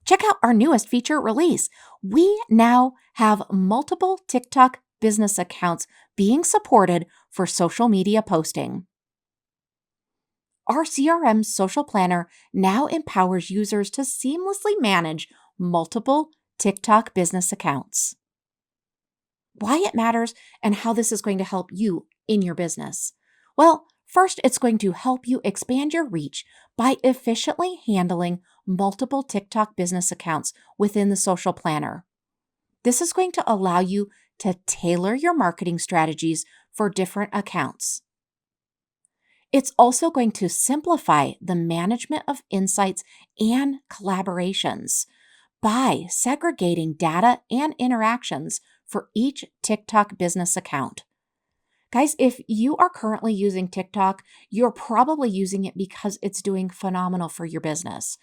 Check out our newest feature release. We now have multiple TikTok business accounts being supported for social media posting. Our CRM social planner now empowers users to seamlessly manage multiple TikTok business accounts. Why it matters and how this is going to help you in your business. Well, first, it's going to help you expand your reach by efficiently handling multiple TikTok business accounts within the social planner. This is going to allow you to tailor your marketing strategies for different accounts. It's also going to simplify the management of insights and collaborations by segregating data and interactions for each TikTok business account. Guys, if you are currently using TikTok, you're probably using it because it's doing phenomenal for your business.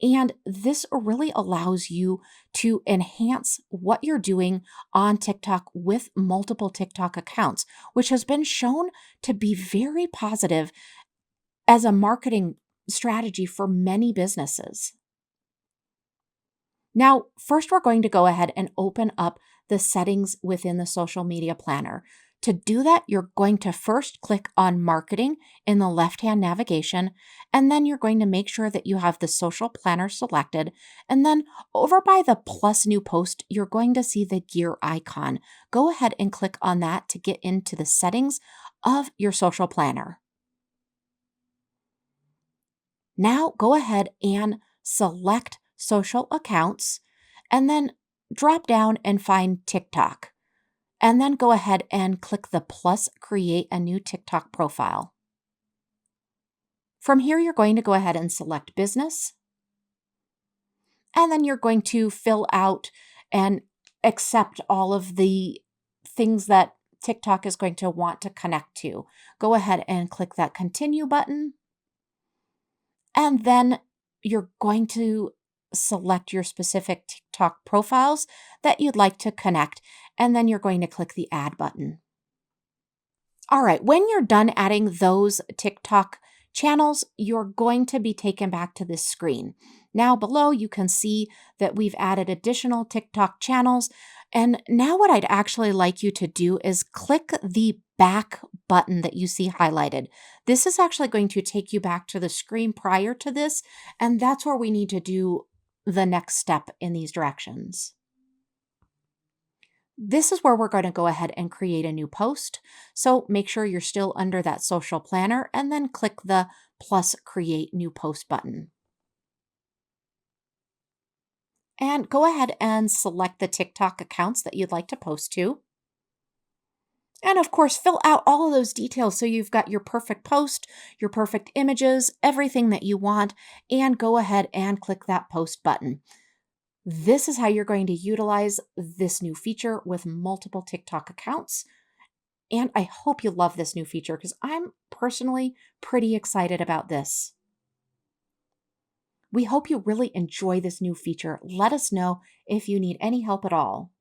And this really allows you to enhance what you're doing on TikTok with multiple TikTok accounts, which has been shown to be very positive as a marketing strategy for many businesses. Now, first, we're going to go ahead and open up the settings within the social media planner. To do that, you're going to first click on marketing in the left-hand navigation, and then you're going to make sure that you have the social planner selected. And then over by the plus new post, you're going to see the gear icon. Go ahead and click on that to get into the settings of your social planner. Now go ahead and select social accounts, and then drop down and find TikTok. And then go ahead and click the plus create a new TikTok profile. From here, you're going to go ahead and select business. And then you're going to fill out and accept all of the things that TikTok is going to want to connect to. Go ahead and click that continue button. And then you're going to select your specific TikTok profiles that you'd like to connect, and then you're going to click the add button. All right, when you're done adding those TikTok channels, you're going to be taken back to this screen. Now below, you can see that we've added additional TikTok channels. And now what I'd actually like you to do is click the back button that you see highlighted. This is actually going to take you back to the screen prior to this, and that's where we need to do the next step in these directions. This is where we're going to go ahead and create a new post. So make sure you're still under that social planner and then click the plus create new post button. And go ahead and select the TikTok accounts that you'd like to post to. And of course, fill out all of those details so you've got your perfect post, your perfect images, everything that you want, and go ahead and click that post button. This is how you're going to utilize this new feature with multiple TikTok accounts. And I hope you love this new feature because I'm personally pretty excited about this. We hope you really enjoy this new feature. Let us know if you need any help at all.